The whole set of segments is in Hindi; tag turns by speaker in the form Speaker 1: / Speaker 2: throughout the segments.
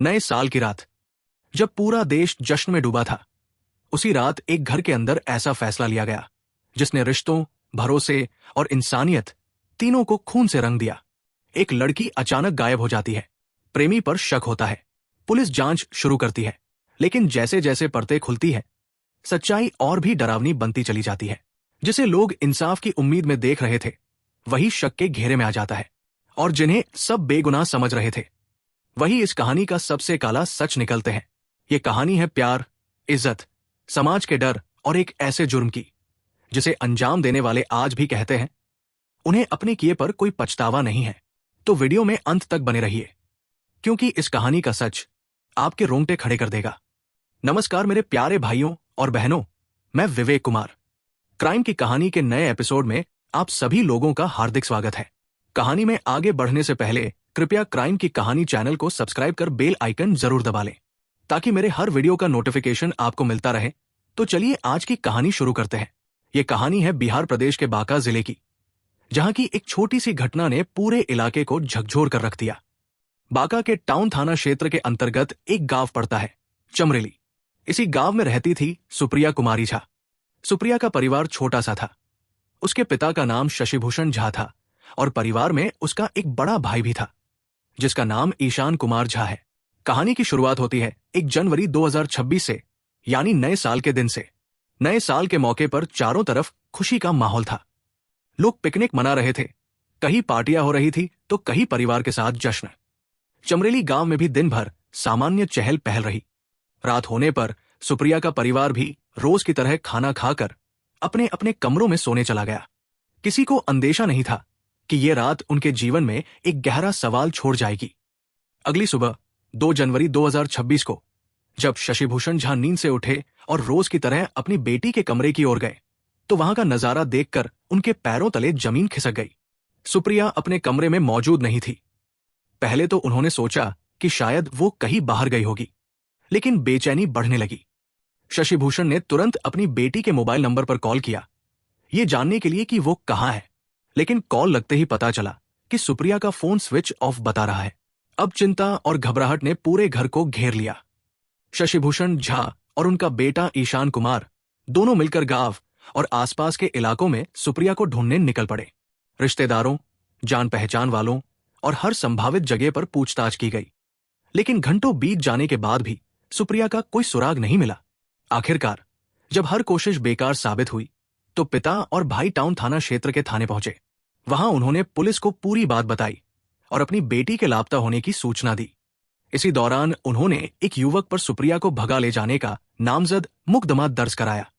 Speaker 1: नए साल की रात, जब पूरा देश जश्न में डूबा था, उसी रात एक घर के अंदर ऐसा फैसला लिया गया जिसने रिश्तों, भरोसे और इंसानियत तीनों को खून से रंग दिया। एक लड़की अचानक गायब हो जाती है। प्रेमी पर शक होता है। पुलिस जांच शुरू करती है, लेकिन जैसे जैसे परतें खुलती है, सच्चाई और भी डरावनी बनती चली जाती है। जिसे लोग इंसाफ की उम्मीद में देख रहे थे, वही शक के घेरे में आ जाता है, और जिन्हें सब बेगुनाह समझ रहे थे, वही इस कहानी का सबसे काला सच निकलते हैं। ये कहानी है प्यार, इज्जत, समाज के डर और एक ऐसे जुर्म की जिसे अंजाम देने वाले आज भी कहते हैं उन्हें अपने किए पर कोई पछतावा नहीं है। तो वीडियो में अंत तक बने रहिए, क्योंकि इस कहानी का सच आपके रोंगटे खड़े कर देगा। नमस्कार मेरे प्यारे भाइयों और बहनों, मैं विवेक कुमार। क्राइम की कहानी के नए एपिसोड में आप सभी लोगों का हार्दिक स्वागत है। कहानी में आगे बढ़ने से पहले कृपया क्राइम की कहानी चैनल को सब्सक्राइब कर बेल आइकन जरूर दबा लें, ताकि मेरे हर वीडियो का नोटिफिकेशन आपको मिलता रहे। तो चलिए आज की कहानी शुरू करते हैं। ये कहानी है बिहार प्रदेश के बांका जिले की, जहां की एक छोटी सी घटना ने पूरे इलाके को झकझोर कर रख दिया। बांका के टाउन थाना क्षेत्र के अंतर्गत एक गांव पड़ता है, चमरेली। इसी गांव में रहती थी सुप्रिया कुमारी झा। सुप्रिया का परिवार छोटा सा था। उसके पिता का नाम शशिभूषण झा था और परिवार में उसका एक बड़ा भाई भी था, जिसका नाम ईशान कुमार झा है। कहानी की शुरुआत होती है 1 जनवरी 2026 से, यानी नए साल के दिन से। नए साल के मौके पर चारों तरफ खुशी का माहौल था। लोग पिकनिक मना रहे थे, कहीं पार्टियां हो रही थी तो कहीं परिवार के साथ जश्न। चमरेली गांव में भी दिन भर सामान्य चहल पहल रही। रात होने पर सुप्रिया का परिवार भी रोज की तरह खाना खाकर अपने अपने कमरों में सोने चला गया। किसी को अंदेशा नहीं था कि ये रात उनके जीवन में एक गहरा सवाल छोड़ जाएगी। अगली सुबह 2 जनवरी 2026 को जब शशिभूषण झा नींद से उठे और रोज की तरह अपनी बेटी के कमरे की ओर गए, तो वहां का नजारा देखकर उनके पैरों तले जमीन खिसक गई। सुप्रिया अपने कमरे में मौजूद नहीं थी। पहले तो उन्होंने सोचा कि शायद वो कहीं बाहर गई होगी, लेकिन बेचैनी बढ़ने लगी। शशिभूषण ने तुरंत अपनी बेटी के मोबाइल नंबर पर कॉल किया, ये जानने के लिए कि वो कहाँ है, लेकिन कॉल लगते ही पता चला कि सुप्रिया का फोन स्विच ऑफ बता रहा है। अब चिंता और घबराहट ने पूरे घर को घेर लिया। शशिभूषण झा और उनका बेटा ईशान कुमार दोनों मिलकर गांव और आसपास के इलाकों में सुप्रिया को ढूंढने निकल पड़े। रिश्तेदारों, जान पहचान वालों और हर संभावित जगह पर पूछताछ की गई, लेकिन घंटों बीत जाने के बाद भी सुप्रिया का कोई सुराग नहीं मिला। आखिरकार जब हर कोशिश बेकार साबित हुई, तो पिता और भाई टाउन थाना क्षेत्र के थाने पहुंचे। वहां उन्होंने पुलिस को पूरी बात बताई और अपनी बेटी के लापता होने की सूचना दी। इसी दौरान उन्होंने एक युवक पर सुप्रिया को भगा ले जाने का नामजद मुकदमा दर्ज कराया।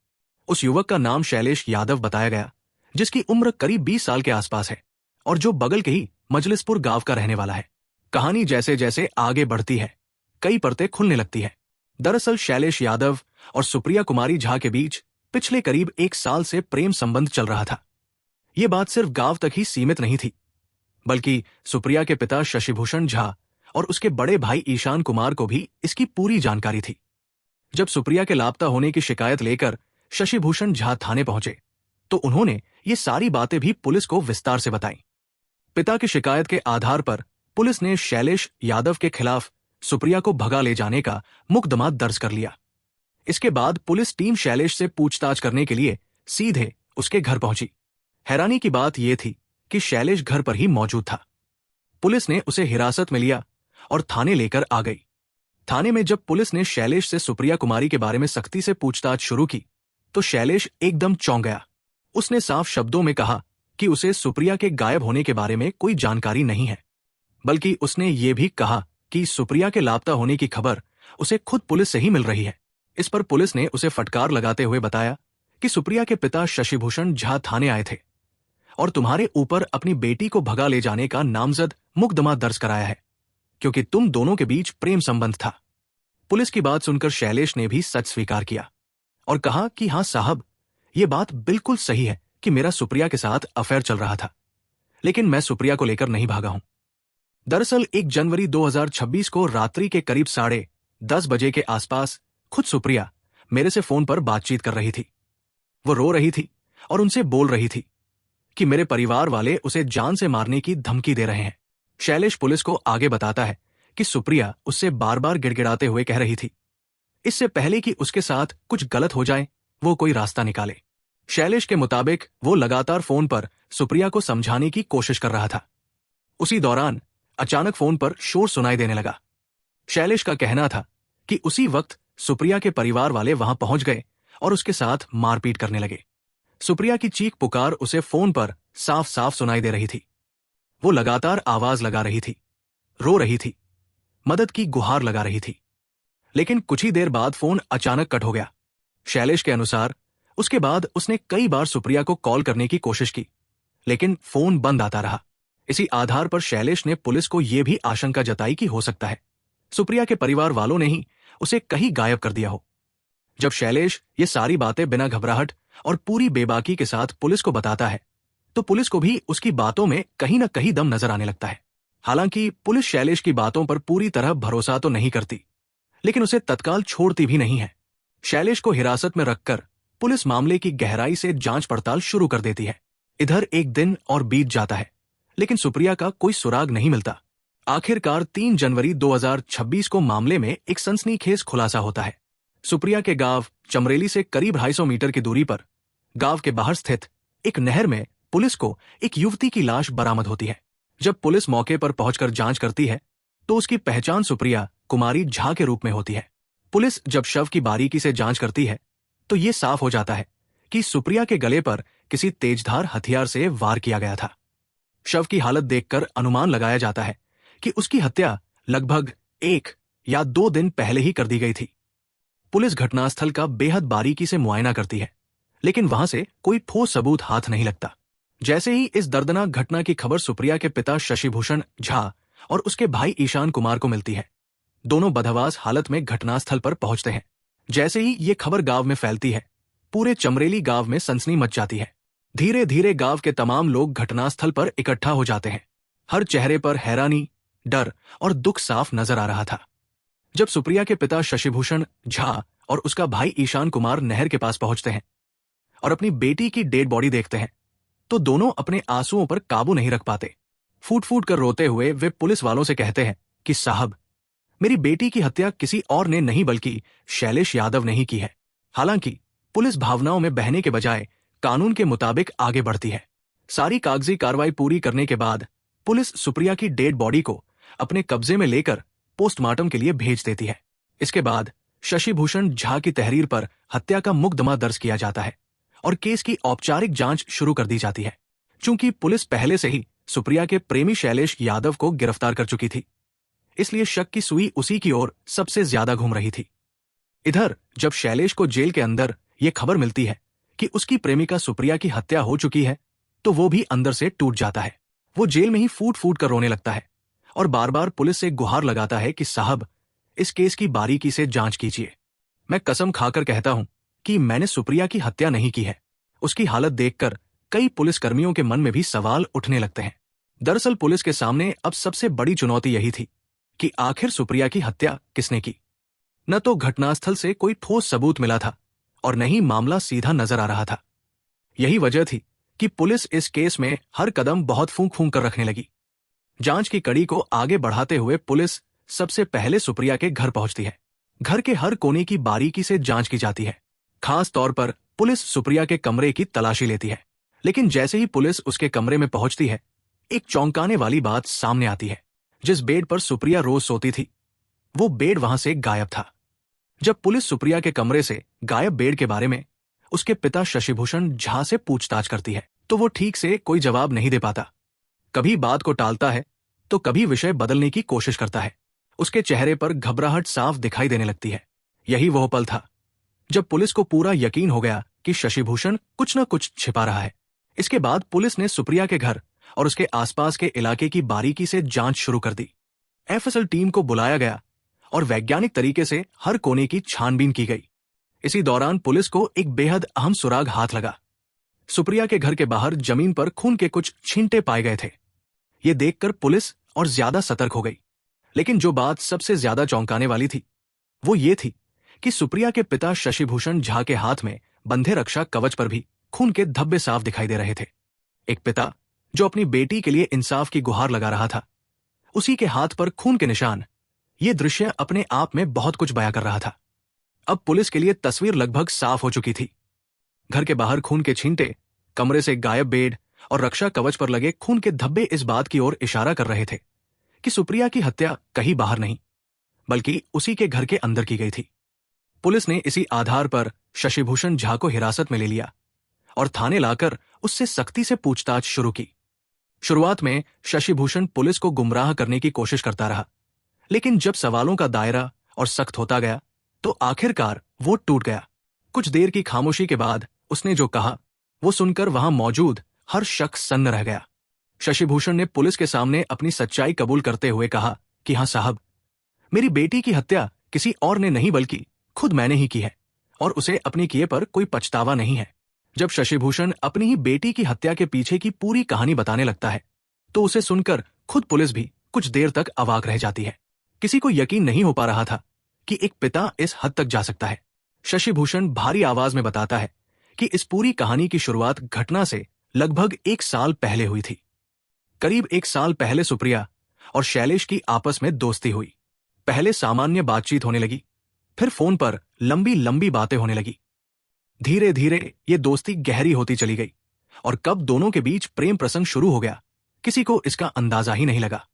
Speaker 1: उस युवक का नाम शैलेश यादव बताया गया, जिसकी उम्र करीब 20 साल के आसपास है और जो बगल के ही मजलिसपुर गांव का रहने वाला है। कहानी जैसे जैसे आगे बढ़ती है, कई परतें खुलने लगती है। दरअसल शैलेश यादव और सुप्रिया कुमारी झा के बीच पिछले करीब 1 साल से प्रेम संबंध चल रहा था। ये बात सिर्फ गांव तक ही सीमित नहीं थी, बल्कि सुप्रिया के पिता शशिभूषण झा और उसके बड़े भाई ईशान कुमार को भी इसकी पूरी जानकारी थी। जब सुप्रिया के लापता होने की शिकायत लेकर शशिभूषण झा थाने पहुंचे, तो उन्होंने ये सारी बातें भी पुलिस को विस्तार से बताई। पिता की शिकायत के आधार पर पुलिस ने शैलेश यादव के खिलाफ सुप्रिया को भगा ले जाने का मुकदमा दर्ज कर लिया। इसके बाद पुलिस टीम शैलेश से पूछताछ करने के लिए सीधे उसके घर पहुंची। हैरानी की बात यह थी कि शैलेश घर पर ही मौजूद था। पुलिस ने उसे हिरासत में लिया और थाने लेकर आ गई। थाने में जब पुलिस ने शैलेश से सुप्रिया कुमारी के बारे में सख्ती से पूछताछ शुरू की, तो शैलेश एकदम चौंक गया। उसने साफ शब्दों में कहा कि उसे सुप्रिया के गायब होने के बारे में कोई जानकारी नहीं है, बल्कि उसने ये भी कहा कि सुप्रिया के लापता होने की खबर उसे खुद पुलिस से ही मिल रही है। इस पर पुलिस ने उसे फटकार लगाते हुए बताया कि सुप्रिया के पिता शशिभूषण झा थाने आए थे और तुम्हारे ऊपर अपनी बेटी को भगा ले जाने का नामजद मुकदमा दर्ज कराया है, क्योंकि तुम दोनों के बीच प्रेम संबंध था। पुलिस की बात सुनकर शैलेश ने भी सच स्वीकार किया और कहा कि हाँ साहब, ये बात बिल्कुल सही है कि मेरा सुप्रिया के साथ अफेयर चल रहा था, लेकिन मैं सुप्रिया को लेकर नहीं भागा हूं। दरअसल 1 जनवरी 2026 को रात्रि के करीब 10:30 बजे के आसपास खुद सुप्रिया मेरे से फोन पर बातचीत कर रही थी। वो रो रही थी और उनसे बोल रही थी कि मेरे परिवार वाले उसे जान से मारने की धमकी दे रहे हैं। शैलेश पुलिस को आगे बताता है कि सुप्रिया उससे बार बार गिड़गिड़ाते हुए कह रही थी, इससे पहले कि उसके साथ कुछ गलत हो जाए, वो कोई रास्ता निकाले। शैलेश के मुताबिक वो लगातार फोन पर सुप्रिया को समझाने की कोशिश कर रहा था। उसी दौरान अचानक फोन पर शोर सुनाई देने लगा। शैलेश का कहना था कि उसी वक्त सुप्रिया के परिवार वाले वहां पहुंच गए और उसके साथ मारपीट करने लगे। सुप्रिया की चीख पुकार उसे फोन पर साफ साफ सुनाई दे रही थी। वो लगातार आवाज लगा रही थी, रो रही थी, मदद की गुहार लगा रही थी। लेकिन कुछ ही देर बाद फोन अचानक कट हो गया। शैलेश के अनुसार उसके बाद उसने कई बार सुप्रिया को कॉल करने की कोशिश की, लेकिन फोन बंद आता रहा। इसी आधार पर शैलेश ने पुलिस को यह भी आशंका जताई कि हो सकता है सुप्रिया के परिवार वालों ने ही उसे कहीं गायब कर दिया हो। जब शैलेश ये सारी बातें बिना घबराहट और पूरी बेबाकी के साथ पुलिस को बताता है, तो पुलिस को भी उसकी बातों में कहीं न कहीं दम नजर आने लगता है। हालांकि पुलिस शैलेश की बातों पर पूरी तरह भरोसा तो नहीं करती, लेकिन उसे तत्काल छोड़ती भी नहीं है। शैलेश को हिरासत में रखकर पुलिस मामले की गहराई से जांच पड़ताल शुरू कर देती है। इधर एक दिन और बीत जाता है, लेकिन सुप्रिया का कोई सुराग नहीं मिलता। आखिरकार 3 जनवरी 2026 को मामले में एक सनसनीखेज खुलासा होता है। सुप्रिया के गांव चमरेली से करीब 250 मीटर की दूरी पर गांव के बाहर स्थित एक नहर में पुलिस को एक युवती की लाश बरामद होती है। जब पुलिस मौके पर पहुंचकर जांच करती है, तो उसकी पहचान सुप्रिया कुमारी झा के रूप में होती है। पुलिस जब शव की बारीकी से जांच करती है, तो ये साफ हो जाता है कि सुप्रिया के गले पर किसी तेजधार हथियार से वार किया गया था। शव की हालत देखकर अनुमान लगाया जाता है कि उसकी हत्या लगभग 1 या 2 दिन पहले ही कर दी गई थी। पुलिस घटनास्थल का बेहद बारीकी से मुआयना करती है, लेकिन वहां से कोई ठोस सबूत हाथ नहीं लगता। जैसे ही इस दर्दनाक घटना की खबर सुप्रिया के पिता शशिभूषण झा और उसके भाई ईशान कुमार को मिलती है, दोनों बदहवास हालत में घटनास्थल पर पहुंचते हैं। जैसे ही ये खबर गांव में फैलती है, पूरे चमरेली गांव में सनसनी मच जाती है। धीरे धीरे गांव के तमाम लोग घटनास्थल पर इकट्ठा हो जाते हैं। हर चेहरे पर हैरानी, डर और दुख साफ नजर आ रहा था। जब सुप्रिया के पिता शशिभूषण झा और उसका भाई ईशान कुमार नहर के पास पहुंचते हैं और अपनी बेटी की डेड बॉडी देखते हैं, तो दोनों अपने आंसुओं पर काबू नहीं रख पाते। फूट फूट कर रोते हुए वे पुलिस वालों से कहते हैं कि साहब, मेरी बेटी की हत्या किसी और ने नहीं बल्कि शैलेश यादव ने ही की है। हालांकि पुलिस भावनाओं में बहने के बजाय कानून के मुताबिक आगे बढ़ती है। सारी कागजी कार्रवाई पूरी करने के बाद पुलिस सुप्रिया की डेड बॉडी को अपने कब्जे में लेकर पोस्टमार्टम के लिए भेज देती है। इसके बाद शशिभूषण झा की तहरीर पर हत्या का मुकदमा दर्ज किया जाता है और केस की औपचारिक जांच शुरू कर दी जाती है। चूंकि पुलिस पहले से ही सुप्रिया के प्रेमी शैलेश यादव को गिरफ्तार कर चुकी थी, इसलिए शक की सुई उसी की ओर सबसे ज्यादा घूम रही थी। इधर जब शैलेश को जेल के अंदर यह खबर मिलती है कि उसकी प्रेमिका सुप्रिया की हत्या हो चुकी है, तो वो भी अंदर से टूट जाता है। वो जेल में ही फूट फूट कर रोने लगता है और बार बार पुलिस से गुहार लगाता है कि साहब, इस केस की बारीकी से जांच कीजिए। मैं कसम खाकर कहता हूं कि मैंने सुप्रिया की हत्या नहीं की है। उसकी हालत देखकर कई पुलिसकर्मियों के मन में भी सवाल उठने लगते हैं। दरअसल पुलिस के सामने अब सबसे बड़ी चुनौती यही थी कि आखिर सुप्रिया की हत्या किसने की। न तो घटनास्थल से कोई ठोस सबूत मिला था और न ही मामला सीधा नजर आ रहा था। यही वजह थी कि पुलिस इस केस में हर कदम बहुत फूंक फूंक कर रखने लगी। जांच की कड़ी को आगे बढ़ाते हुए पुलिस सबसे पहले सुप्रिया के घर पहुंचती है। घर के हर कोने की बारीकी से जांच की जाती है। खास तौर पर पुलिस सुप्रिया के कमरे की तलाशी लेती है। लेकिन जैसे ही पुलिस उसके कमरे में पहुंचती है, एक चौंकाने वाली बात सामने आती है। जिस बेड पर सुप्रिया रोज सोती थी, वो बेड वहां से गायब था। जब पुलिस सुप्रिया के कमरे से गायब बेड के बारे में उसके पिता शशिभूषण झा से पूछताछ करती है, तो वो ठीक से कोई जवाब नहीं दे पाता। कभी बात को टालता है, तो कभी विषय बदलने की कोशिश करता है। उसके चेहरे पर घबराहट साफ दिखाई देने लगती है। यही वह पल था जब पुलिस को पूरा यकीन हो गया कि शशिभूषण कुछ न कुछ छिपा रहा है। इसके बाद पुलिस ने सुप्रिया के घर और उसके आसपास के इलाके की बारीकी से जांच शुरू कर दी। एफएसएल टीम को बुलाया गया और वैज्ञानिक तरीके से हर कोने की छानबीन की गई। इसी दौरान पुलिस को एक बेहद अहम सुराग हाथ लगा। सुप्रिया के घर के बाहर जमीन पर खून के कुछ छींटे पाए गए थे। ये देखकर पुलिस और ज्यादा सतर्क हो गई। लेकिन जो बात सबसे ज्यादा चौंकाने वाली थी, वो ये थी कि सुप्रिया के पिता शशिभूषण झा के हाथ में बंधे रक्षा कवच पर भी खून के धब्बे साफ दिखाई दे रहे थे। एक पिता जो अपनी बेटी के लिए इंसाफ की गुहार लगा रहा था, उसी के हाथ पर खून के निशान ये दृश्य अपने आप में बहुत कुछ बयां कर रहा था। अब पुलिस के लिए तस्वीर लगभग साफ हो चुकी थी। घर के बाहर खून के छींटे, कमरे से गायब बेड और रक्षा कवच पर लगे खून के धब्बे इस बात की ओर इशारा कर रहे थे कि सुप्रिया की हत्या कहीं बाहर नहीं, बल्कि उसी के घर के अंदर की गई थी। पुलिस ने इसी आधार पर शशिभूषण झा को हिरासत में ले लिया और थाने लाकर उससे सख्ती से पूछताछ शुरू की। शुरुआत में शशिभूषण पुलिस को गुमराह करने की कोशिश करता रहा, लेकिन जब सवालों का दायरा और सख्त होता गया तो आखिरकार वो टूट गया। कुछ देर की खामोशी के बाद उसने जो कहा वो सुनकर वहां मौजूद हर शख्स सन्न रह गया। शशिभूषण ने पुलिस के सामने अपनी सच्चाई कबूल करते हुए कहा कि हाँ साहब, मेरी बेटी की हत्या किसी और ने नहीं बल्कि खुद मैंने ही की है और उसे अपने किए पर कोई पछतावा नहीं है। जब शशिभूषण अपनी ही बेटी की हत्या के पीछे की पूरी कहानी बताने लगता है तो उसे सुनकर खुद पुलिस भी कुछ देर तक अवाक रह जाती है। किसी को यकीन नहीं हो पा रहा था कि एक पिता इस हद तक जा सकता है। शशिभूषण भारी आवाज में बताता है कि इस पूरी कहानी की शुरुआत घटना से लगभग 1 साल पहले हुई थी। करीब 1 साल पहले सुप्रिया और शैलेश की आपस में दोस्ती हुई। पहले सामान्य बातचीत होने लगी, फिर फोन पर लंबी लंबी बातें होने लगी। धीरे धीरे ये दोस्ती गहरी होती चली गई और कब दोनों के बीच प्रेम प्रसंग शुरू हो गया, किसी को इसका अंदाजा ही नहीं लगा।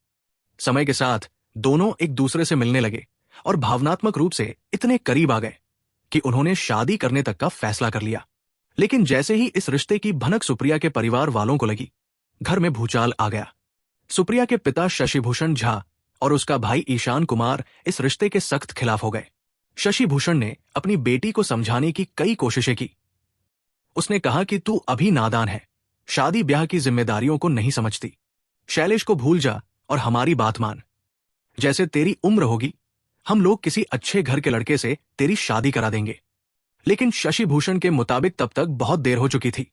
Speaker 1: समय के साथ दोनों एक दूसरे से मिलने लगे और भावनात्मक रूप से इतने करीब आ गए कि उन्होंने शादी करने तक का फैसला कर लिया। लेकिन जैसे ही इस रिश्ते की भनक सुप्रिया के परिवार वालों को लगी, घर में भूचाल आ गया। सुप्रिया के पिता शशिभूषण झा और उसका भाई ईशान कुमार इस रिश्ते के सख्त खिलाफ हो गए। शशिभूषण ने अपनी बेटी को समझाने की कई कोशिशें की। उसने कहा कि तू अभी नादान है, शादी ब्याह की जिम्मेदारियों को नहीं समझती, शैलेश को भूल जा और हमारी बात मान। जैसे तेरी उम्र होगी हम लोग किसी अच्छे घर के लड़के से तेरी शादी करा देंगे। लेकिन शशिभूषण के मुताबिक तब तक बहुत देर हो चुकी थी।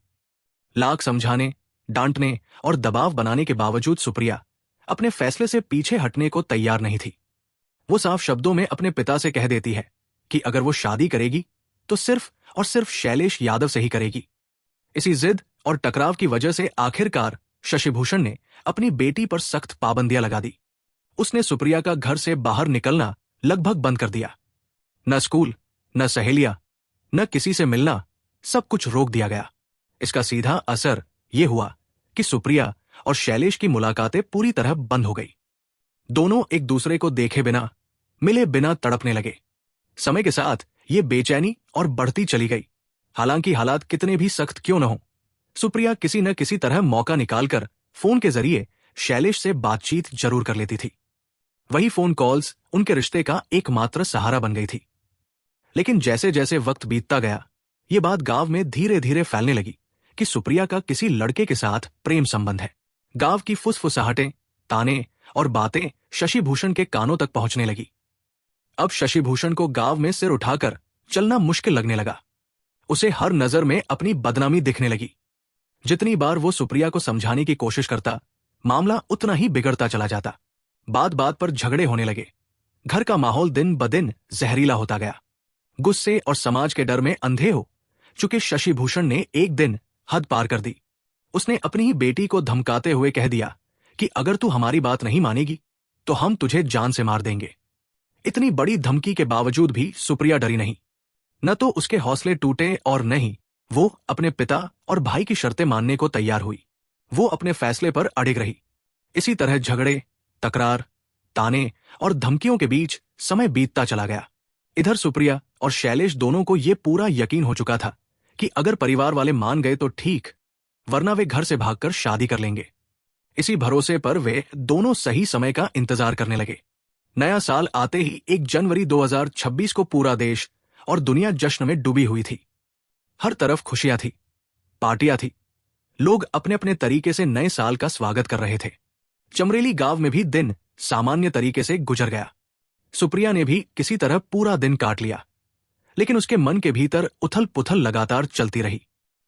Speaker 1: लाख समझाने, डांटने और दबाव बनाने के बावजूद सुप्रिया अपने फैसले से पीछे हटने को तैयार नहीं थी। वो साफ शब्दों में अपने पिता से कह देती है कि अगर वो शादी करेगी तो सिर्फ और सिर्फ शैलेश यादव से ही करेगी। इसी जिद और टकराव की वजह से आखिरकार शशिभूषण ने अपनी बेटी पर सख्त पाबंदियां लगा दी। उसने सुप्रिया का घर से बाहर निकलना लगभग बंद कर दिया। न स्कूल, न सहेलियां, न किसी से मिलना, सब कुछ रोक दिया गया। इसका सीधा असर यह हुआ कि सुप्रिया और शैलेश की मुलाकातें पूरी तरह बंद हो गई। दोनों एक दूसरे को देखे बिना, मिले बिना तड़पने लगे। समय के साथ ये बेचैनी और बढ़ती चली गई। हालांकि हालात कितने भी सख्त क्यों न हो, सुप्रिया किसी न किसी तरह मौका निकालकर फोन के जरिए शैलेश से बातचीत जरूर कर लेती थी। वही फोन कॉल्स उनके रिश्ते का एकमात्र सहारा बन गई थी। लेकिन जैसे जैसे वक्त बीतता गया, ये बात गांव में धीरे धीरे फैलने लगी कि सुप्रिया का किसी लड़के के साथ प्रेम संबंध है। गांव की फुसफुसाहटें, ताने और बातें शशिभूषण के कानों तक पहुंचने लगी। अब शशिभूषण को गांव में सिर उठाकर चलना मुश्किल लगने लगा। उसे हर नजर में अपनी बदनामी दिखने लगी। जितनी बार वो सुप्रिया को समझाने की कोशिश करता, मामला उतना ही बिगड़ता चला जाता। बात बात पर झगड़े होने लगे। घर का माहौल दिन ब दिन जहरीला होता गया। गुस्से और समाज के डर में अंधे हो चुके शशिभूषण ने एक दिन हद पार कर दी। उसने अपनी ही बेटी को धमकाते हुए कह दिया कि अगर तू हमारी बात नहीं मानेगी तो हम तुझे जान से मार देंगे। इतनी बड़ी धमकी के बावजूद भी सुप्रिया डरी नहीं। न तो उसके हौसले टूटे और न ही वो अपने पिता और भाई की शर्तें मानने को तैयार हुई। वो अपने फैसले पर अड़िग रही। इसी तरह झगड़े, तकरार, ताने और धमकियों के बीच समय बीतता चला गया। इधर सुप्रिया और शैलेश दोनों को यह पूरा यकीन हो चुका था कि अगर परिवार वाले मान गए तो ठीक, वरना वे घर से भागकर शादी कर लेंगे। इसी भरोसे पर वे दोनों सही समय का इंतजार करने लगे। नया साल आते ही 1 जनवरी 2026 को पूरा देश और दुनिया जश्न में डूबी हुई थी। हर तरफ खुशियां थी, पार्टियां थी, लोग अपने अपने तरीके से नए साल का स्वागत कर रहे थे। चमरेली गांव में भी दिन सामान्य तरीके से गुजर गया। सुप्रिया ने भी किसी तरह पूरा दिन काट लिया, लेकिन उसके मन के भीतर उथल पुथल लगातार चलती रही।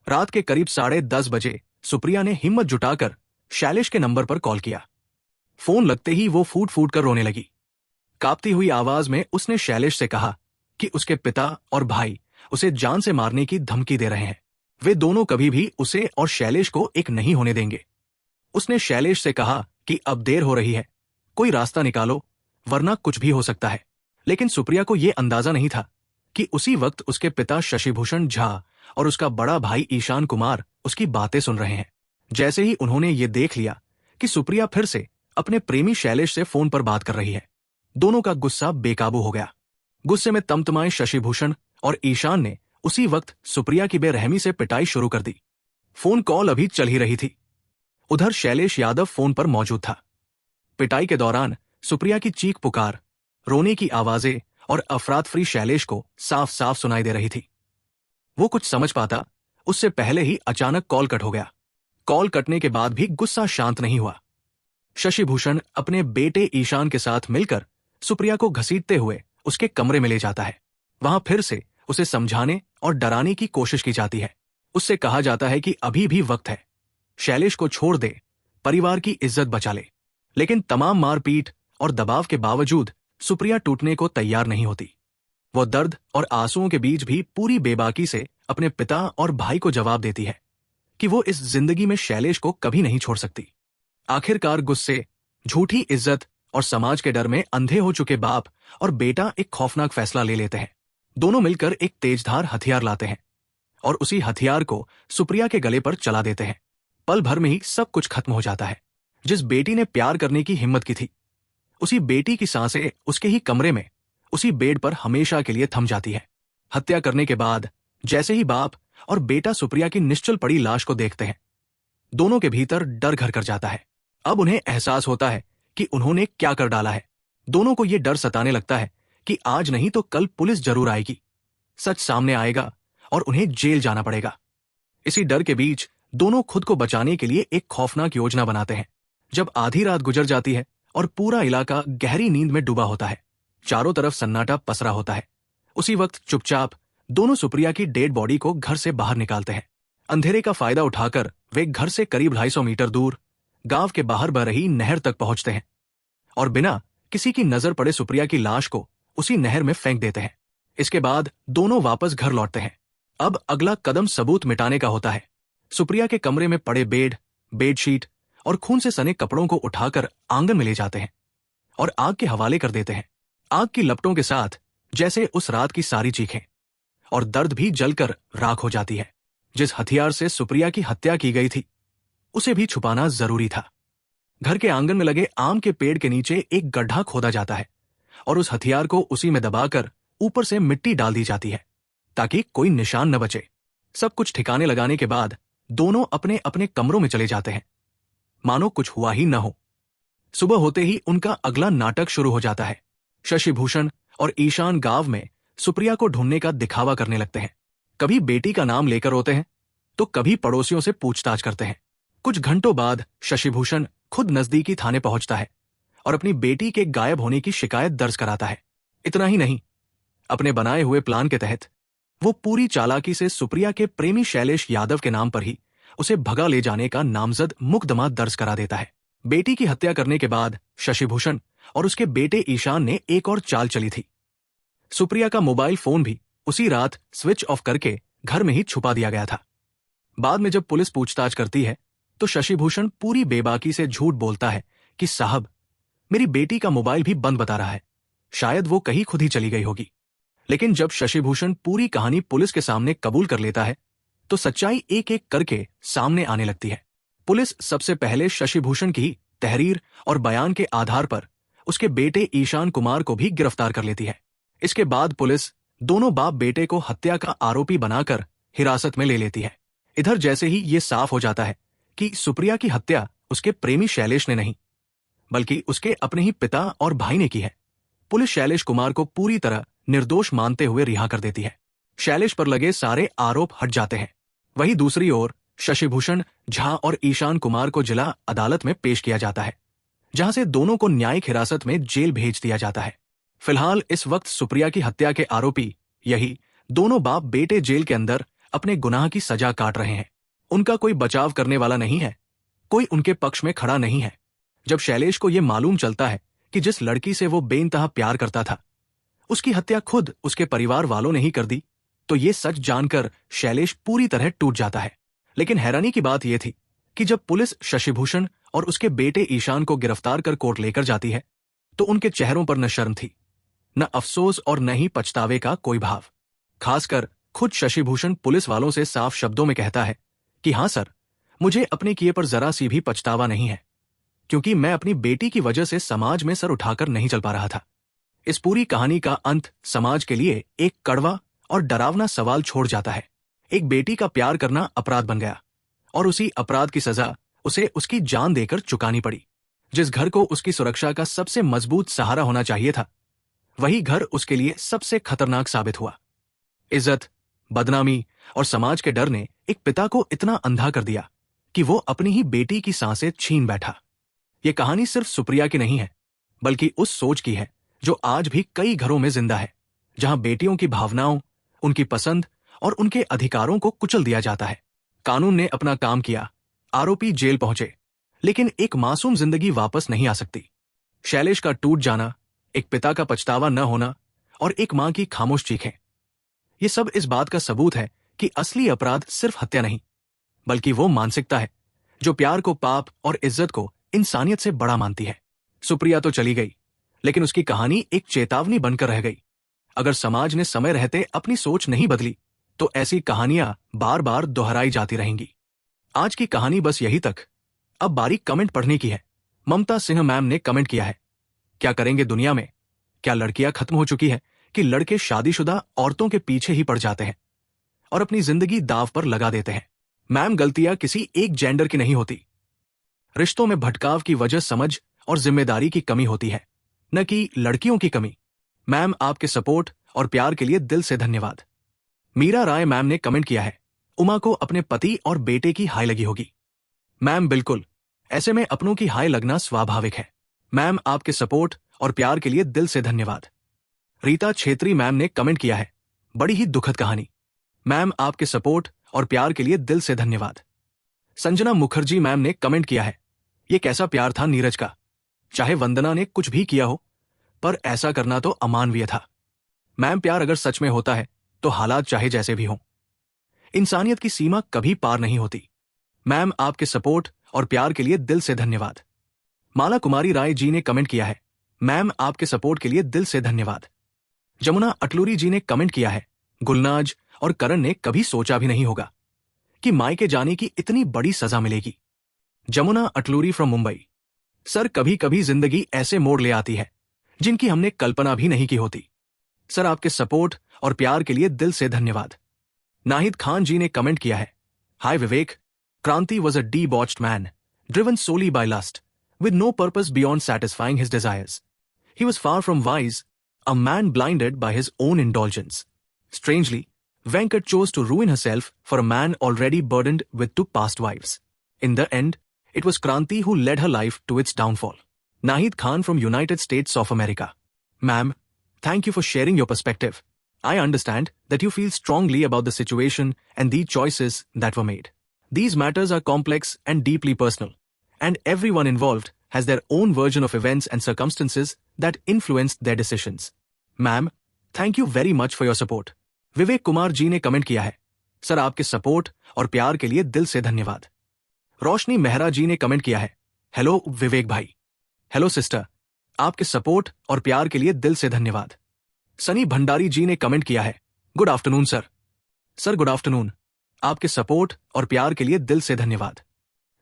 Speaker 1: रात के करीब 10:30 बजे सुप्रिया ने हिम्मत जुटाकर शैलेश के नंबर पर कॉल किया। फोन लगते ही वो फूट फूट कर रोने लगी। कांपती हुई आवाज में उसने शैलेश से कहा कि उसके पिता और भाई उसे जान से मारने की धमकी दे रहे हैं। वे दोनों कभी भी उसे और शैलेश को एक नहीं होने देंगे। उसने शैलेश से कहा कि अब देर हो रही है, कोई रास्ता निकालो, वरना कुछ भी हो सकता है। लेकिन सुप्रिया को यह अंदाजा नहीं था कि उसी वक्त उसके पिता शशिभूषण झा और उसका बड़ा भाई ईशान कुमार उसकी बातें सुन रहे हैं। जैसे ही उन्होंने ये देख लिया कि सुप्रिया फिर से अपने प्रेमी शैलेश से फोन पर बात कर रही है, दोनों का गुस्सा बेकाबू हो गया। गुस्से में तमतमाए शशिभूषण और ईशान ने उसी वक्त सुप्रिया की बेरहमी से पिटाई शुरू कर दी। फोन कॉल अभी चल ही रही थी। उधर शैलेश यादव फोन पर मौजूद था। पिटाई के दौरान सुप्रिया की चीख पुकार, रोने की आवाजें और अफरातफरी शैलेश को साफ साफ सुनाई दे रही थी। वो कुछ समझ पाता उससे पहले ही अचानक कॉल कट हो गया। कॉल कटने के बाद भी गुस्सा शांत नहीं हुआ। शशिभूषण अपने बेटे ईशान के साथ मिलकर सुप्रिया को घसीटते हुए उसके कमरे में ले जाता है। वहां फिर से उसे समझाने और डराने की कोशिश की जाती है। उससे कहा जाता है कि अभी भी वक्त है, शैलेश को छोड़ दे, परिवार की इज्जत बचा ले। लेकिन तमाम मारपीट और दबाव के बावजूद सुप्रिया टूटने को तैयार नहीं होती। वो दर्द और आंसुओं के बीच भी पूरी बेबाकी से अपने पिता और भाई को जवाब देती है कि वो इस जिंदगी में शैलेश को कभी नहीं छोड़ सकती। आखिरकार गुस्से, झूठी इज्जत और समाज के डर में अंधे हो चुके बाप और बेटा एक खौफनाक फैसला ले लेते हैं। दोनों मिलकर एक तेजधार हथियार लाते हैं और उसी हथियार को सुप्रिया के गले पर चला देते हैं। पल भर में ही सब कुछ खत्म हो जाता है। जिस बेटी ने प्यार करने की हिम्मत की थी, उसी बेटी की सांसें उसके ही कमरे में, उसी बेड पर हमेशा के लिए थम जाती है। हत्या करने के बाद जैसे ही बाप और बेटा सुप्रिया की निश्चल पड़ी लाश को देखते हैं, दोनों के भीतर डर घर कर जाता है। अब उन्हें एहसास होता है कि उन्होंने क्या कर डाला है। दोनों को यह डर सताने लगता है कि आज नहीं तो कल पुलिस जरूर आएगी, सच सामने आएगा और उन्हें जेल जाना पड़ेगा। इसी डर के बीच दोनों खुद को बचाने के लिए एक खौफनाक योजना बनाते हैं। जब आधी रात गुजर जाती है और पूरा इलाका गहरी नींद में डूबा होता है, चारों तरफ सन्नाटा पसरा होता है, उसी वक्त चुपचाप दोनों सुप्रिया की डेड बॉडी को घर से बाहर निकालते हैं। अंधेरे का फायदा उठाकर वे घर से करीब 250 मीटर दूर गांव के बाहर बह रही नहर तक पहुंचते हैं और बिना किसी की नजर पड़े सुप्रिया की लाश को उसी नहर में फेंक देते हैं। इसके बाद दोनों वापस घर लौटते हैं। अब अगला कदम सबूत मिटाने का होता है। सुप्रिया के कमरे में पड़े बेडशीट और खून से सने कपड़ों को उठाकर आंगन में ले जाते हैं और आग के हवाले कर देते हैं। आग की लपटों के साथ जैसे उस रात की सारी चीखें और दर्द भी जलकर राख हो जाती है। जिस हथियार से सुप्रिया की हत्या की गई थी, उसे भी छुपाना जरूरी था। घर के आंगन में लगे आम के पेड़ के नीचे एक गड्ढा खोदा जाता है और उस हथियार को उसी में दबाकर ऊपर से मिट्टी डाल दी जाती है ताकि कोई निशान न बचे। सब कुछ ठिकाने लगाने के बाद दोनों अपने अपने कमरों में चले जाते हैं, मानो कुछ हुआ ही न हो। सुबह होते ही उनका अगला नाटक शुरू हो जाता है। शशिभूषण और ईशान गांव में सुप्रिया को ढूंढने का दिखावा करने लगते हैं। कभी बेटी का नाम लेकर रोते हैं तो कभी पड़ोसियों से पूछताछ करते हैं। कुछ घंटों बाद शशिभूषण खुद नजदीकी थाने पहुंचता है और अपनी बेटी के गायब होने की शिकायत दर्ज कराता है। इतना ही नहीं, अपने बनाए हुए प्लान के तहत वो पूरी चालाकी से सुप्रिया के प्रेमी शैलेश यादव के नाम पर ही उसे भगा ले जाने का नामजद मुकदमा दर्ज करा देता है। बेटी की हत्या करने के बाद शशिभूषण और उसके बेटे ईशान ने एक और चाल चली थी। सुप्रिया का मोबाइल फोन भी उसी रात स्विच ऑफ करके घर में ही छुपा दिया गया था। बाद में जब पुलिस पूछताछ करती है तो शशिभूषण पूरी बेबाकी से झूठ बोलता है कि साहब, मेरी बेटी का मोबाइल भी बंद बता रहा है, शायद वो कहीं खुद ही चली गई होगी। लेकिन जब शशिभूषण पूरी कहानी पुलिस के सामने कबूल कर लेता है तो सच्चाई एक एक करके सामने आने लगती है। पुलिस सबसे पहले शशिभूषण की तहरीर और बयान के आधार पर उसके बेटे ईशान कुमार को भी गिरफ्तार कर लेती है। इसके बाद पुलिस दोनों बाप बेटे को हत्या का आरोपी बनाकर हिरासत में ले लेती है। इधर जैसे ही ये साफ हो जाता है कि सुप्रिया की हत्या उसके प्रेमी शैलेश ने नहीं, बल्कि उसके अपने ही पिता और भाई ने की है, पुलिस शैलेश कुमार को पूरी तरह निर्दोष मानते हुए रिहा कर देती है। शैलेश पर लगे सारे आरोप हट जाते हैं। वहीं दूसरी ओर शशिभूषण झा और ईशान कुमार को जिला अदालत में पेश किया जाता है, जहां से दोनों को न्यायिक हिरासत में जेल भेज दिया जाता है। फिलहाल इस वक्त सुप्रिया की हत्या के आरोपी यही दोनों बाप बेटे जेल के अंदर अपने गुनाह की सजा काट रहे हैं। उनका कोई बचाव करने वाला नहीं है, कोई उनके पक्ष में खड़ा नहीं है। जब शैलेश को यह मालूम चलता है कि जिस लड़की से वो बेइंतहा प्यार करता था, उसकी हत्या खुद उसके परिवार वालों ने ही कर दी, तो ये सच जानकर शैलेश पूरी तरह टूट जाता है। लेकिन हैरानी की बात यह थी कि जब पुलिस शशिभूषण और उसके बेटे ईशान को गिरफ्तार कर कोर्ट लेकर जाती है तो उनके चेहरों पर न शर्म थी, न अफसोस और न ही पछतावे का कोई भाव। खासकर खुद शशिभूषण पुलिस वालों से साफ शब्दों में कहता है कि हाँ सर, मुझे अपने किए पर जरा सी भी पछतावा नहीं है, क्योंकि मैं अपनी बेटी की वजह से समाज में सर उठाकर नहीं चल पा रहा था। इस पूरी कहानी का अंत समाज के लिए एक कड़वा और डरावना सवाल छोड़ जाता है। एक बेटी का प्यार करना अपराध बन गया और उसी अपराध की सजा उसे उसकी जान देकर चुकानी पड़ी। जिस घर को उसकी सुरक्षा का सबसे मजबूत सहारा होना चाहिए था, वही घर उसके लिए सबसे खतरनाक साबित हुआ। इज्जत, बदनामी और समाज के डर ने एक पिता को इतना अंधा कर दिया कि वो अपनी ही बेटी की सांसें छीन बैठा। ये कहानी सिर्फ सुप्रिया की नहीं है, बल्कि उस सोच की है जो आज भी कई घरों में जिंदा है, जहां बेटियों की भावनाओं, उनकी पसंद और उनके अधिकारों को कुचल दिया जाता है। कानून ने अपना काम किया, आरोपी जेल पहुंचे, लेकिन एक मासूम जिंदगी वापस नहीं आ सकती। शैलेश का टूट जाना, एक पिता का पछतावा न होना और एक मां की खामोश चीखें, ये सब इस बात का सबूत है कि असली अपराध सिर्फ हत्या नहीं, बल्कि वो मानसिकता है जो प्यार को पाप और इज्जत को इंसानियत से बड़ा मानती है। सुप्रिया तो चली गई, लेकिन उसकी कहानी एक चेतावनी बनकर रह गई। अगर समाज ने समय रहते अपनी सोच नहीं बदली, तो ऐसी कहानियां बार बार दोहराई जाती रहेंगी। आज की कहानी बस यही तक। अब बारी कमेंट पढ़ने की है। ममता सिंह मैम ने कमेंट किया है, क्या करेंगे दुनिया में? क्या लड़कियां खत्म हो चुकी है कि लड़के शादीशुदा औरतों के पीछे ही पड़ जाते हैं और अपनी जिंदगी दांव पर लगा देते हैं? मैम, गलतियां किसी एक जेंडर की नहीं होती। रिश्तों में भटकाव की वजह समझ और जिम्मेदारी की कमी होती है, न कि लड़कियों की कमी। मैम, आपके सपोर्ट और प्यार के लिए दिल से धन्यवाद। मीरा राय मैम ने कमेंट किया है, उमा को अपने पति और बेटे की हाय लगी होगी। मैम, बिल्कुल, ऐसे में अपनों की हाय लगना स्वाभाविक है। मैम, आपके सपोर्ट और प्यार के लिए दिल से धन्यवाद। रीता छेत्री मैम ने कमेंट किया है, बड़ी ही दुखद कहानी। मैम, आपके सपोर्ट और प्यार के लिए दिल से धन्यवाद। संजना मुखर्जी मैम ने कमेंट किया है, ये कैसा प्यार था नीरज का। चाहे वंदना ने कुछ भी किया हो, पर ऐसा करना तो अमानवीय था। मैम, प्यार अगर सच में होता है तो हालात चाहे जैसे भी हों, इंसानियत की सीमा कभी पार नहीं होती। मैम, आपके सपोर्ट और प्यार के लिए दिल से धन्यवाद। माला कुमारी राय जी ने कमेंट किया है, मैम, आपके सपोर्ट के लिए दिल से धन्यवाद। जमुना अटलूरी जी ने कमेंट किया है, गुलनाज और करण ने कभी सोचा भी नहीं होगा कि मायके जाने की इतनी बड़ी सजा मिलेगी। जमुना अटलूरी फ्रॉम मुंबई, सर, कभी कभी जिंदगी ऐसे मोड़ ले आती है जिनकी हमने कल्पना भी नहीं की होती। सर, आपके सपोर्ट और प्यार के लिए दिल से धन्यवाद। नाहिद खान जी ने कमेंट किया है, हाय विवेक, क्रांति was a debauched man, driven solely by lust, with no purpose beyond satisfying his desires. He was far from wise, a man blinded by his own indulgence. Strangely, Venkat chose to ruin herself for a man already burdened with two past wives. In the end, it was Kranti who led her life to its downfall. Nahid Khan from United States of America. Ma'am, thank you for sharing your perspective. I understand that you feel strongly about the situation and the choices that were made. These matters are complex and deeply personal, and everyone involved has their own version of events and circumstances that influenced their decisions. Ma'am, thank you very much for your support. Vivek Kumar ji ने कमेंट किया है, सर, आपके सपोर्ट और प्यार के लिए दिल से धन्यवाद। रोशनी मेहरा जी ने कमेंट किया है, हेलो विवेक भाई। हेलो सिस्टर, आपके सपोर्ट और प्यार के लिए दिल से धन्यवाद। सनी भंडारी जी ने कमेंट किया है, good afternoon sir. Sir, good afternoon, आपके सपोर्ट और प्यार के लिए दिल से धन्यवाद।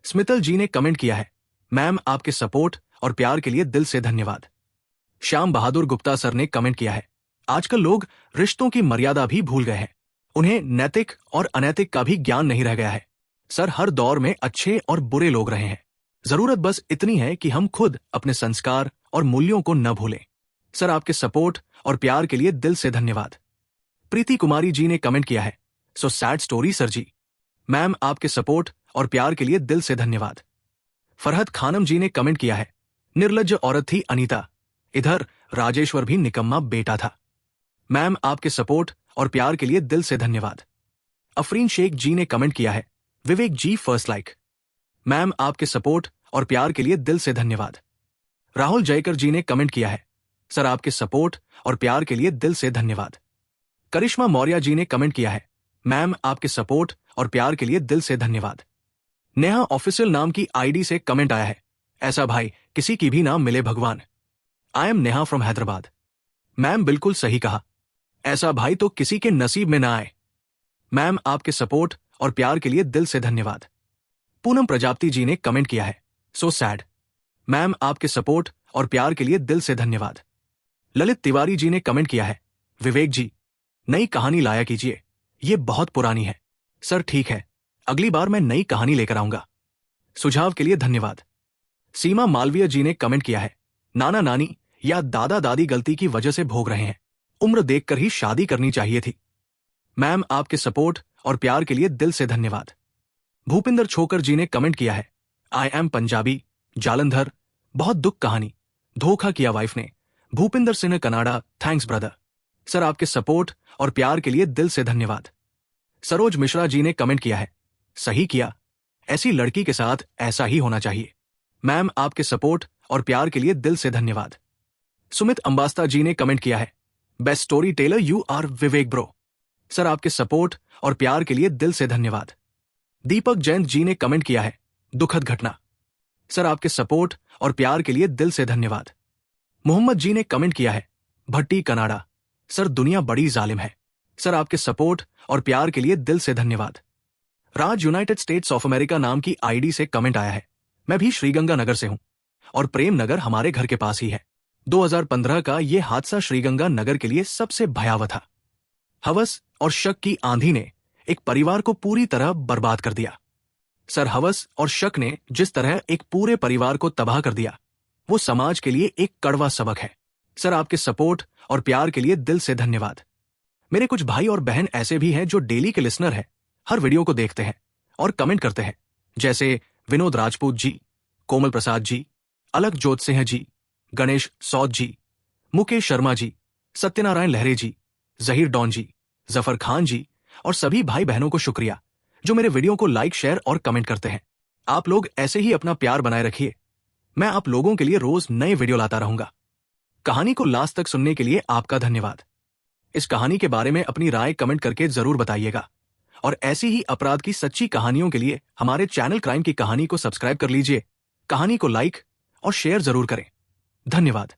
Speaker 1: स्मितल जी ने कमेंट किया है, मैम, आपके सपोर्ट और प्यार के लिए दिल से धन्यवाद। श्याम बहादुर गुप्ता सर ने कमेंट किया है, आजकल लोग रिश्तों की मर्यादा भी भूल गए हैं। उन्हें नैतिक और अनैतिक का भी ज्ञान नहीं रह गया है। सर, हर दौर में अच्छे और बुरे लोग रहे हैं। जरूरत बस इतनी है कि हम खुद अपने संस्कार और मूल्यों को न भूलें। सर, आपके सपोर्ट और प्यार के लिए दिल से धन्यवाद। प्रीति कुमारी जी ने कमेंट किया है, सो सैड स्टोरी सर जी। मैम, आपके सपोर्ट और प्यार के लिए दिल से धन्यवाद। फरहत खानम जी ने कमेंट किया है, निर्लज्ज औरत थी अनीता, इधर राजेश्वर भी निकम्मा बेटा था। मैम, आपके सपोर्ट और प्यार के लिए दिल से धन्यवाद। अफरीन शेख जी ने कमेंट किया है, विवेक जी फर्स्ट लाइक। मैम, आपके सपोर्ट और प्यार के लिए दिल से धन्यवाद। राहुल जयकर जी ने कमेंट किया है, सर, आपके सपोर्ट और प्यार के लिए दिल से धन्यवाद। करिश्मा मौर्य जी ने कमेंट किया है, मैम, आपके सपोर्ट और प्यार के लिए दिल से धन्यवाद। नेहा ऑफिशियल नाम की आईडी से कमेंट आया है, ऐसा भाई किसी की भी ना मिले भगवान। I am Neha from Hyderabad. Ma'am बिल्कुल सही कहा, ऐसा भाई तो किसी के नसीब में ना आए। मैम आपके सपोर्ट और प्यार के लिए दिल से धन्यवाद। पूनम प्रजापति जी ने कमेंट किया है, सो सैड। मैम आपके सपोर्ट और प्यार के लिए दिल से धन्यवाद। ललित तिवारी जी ने कमेंट किया है, विवेक जी नई कहानी लाया कीजिए, ये बहुत पुरानी है। सर ठीक है, अगली बार मैं नई कहानी लेकर आऊंगा। सुझाव के लिए धन्यवाद। सीमा मालवीय जी ने कमेंट किया है, नाना नानी या दादा दादी गलती की वजह से भोग रहे हैं, उम्र देखकर ही शादी करनी चाहिए थी। मैम आपके सपोर्ट और प्यार के लिए दिल से धन्यवाद। भूपिंदर छोकर जी ने कमेंट किया है, आई एम पंजाबी जालंधर, बहुत दुख कहानी, धोखा किया वाइफ ने। Bhupinder Singh Canada, thanks brother. Sir आपके सपोर्ट और प्यार के लिए दिल से धन्यवाद। सरोज मिश्रा जी ने कमेंट किया है, सही किया, ऐसी लड़की के साथ ऐसा ही होना चाहिए। मैम आपके सपोर्ट और प्यार के लिए दिल से धन्यवाद। सुमित अंबास्ता जी ने कमेंट किया है, best story teller you are Vivek bro. Sir आपके सपोर्ट और प्यार के लिए दिल से धन्यवाद। दीपक जयंत जी ने कमेंट किया है, दुखद घटना। सर आपके सपोर्ट और प्यार के लिए दिल से धन्यवाद। मोहम्मद जी ने कमेंट किया है, भट्टी कनाडा, सर दुनिया बड़ी जालिम है। सर आपके सपोर्ट और प्यार के लिए दिल से धन्यवाद। राज यूनाइटेड स्टेट्स ऑफ अमेरिका नाम की आईडी से कमेंट आया है, मैं भी श्रीगंगानगर से हूं और प्रेम नगर हमारे घर के पास ही है। 2015 का यह हादसा श्रीगंगानगर के लिए सबसे भयावह था। हवस और शक की आंधी ने एक परिवार को पूरी तरह बर्बाद कर दिया। सर हवस और शक ने जिस तरह एक पूरे परिवार को तबाह कर दिया, वो समाज के लिए एक कड़वा सबक है। सर आपके सपोर्ट और प्यार के लिए दिल से धन्यवाद। मेरे कुछ भाई और बहन ऐसे भी हैं जो डेली के लिसनर हैं, हर वीडियो को देखते हैं और कमेंट करते हैं, जैसे विनोद राजपूत जी, कोमल प्रसाद जी, अलक जोत सिंह जी, गणेश सौद जी, मुकेश शर्मा जी, सत्यनारायण लहरे जी, जहीर डॉन जी, जफर खान जी और सभी भाई बहनों को शुक्रिया जो मेरे वीडियो को लाइक, शेयर और कमेंट करते हैं। आप लोग ऐसे ही अपना प्यार बनाए रखिए। मैं आप लोगों के लिए रोज नए वीडियो लाता रहूंगा। कहानी को लास्ट तक सुनने के लिए आपका धन्यवाद। इस कहानी के बारे में अपनी राय कमेंट करके जरूर बताइएगा और ऐसी ही अपराध की सच्ची कहानियों के लिए हमारे चैनल क्राइम की कहानी को सब्सक्राइब कर लीजिए। कहानी को लाइक और शेयर जरूर करें। धन्यवाद।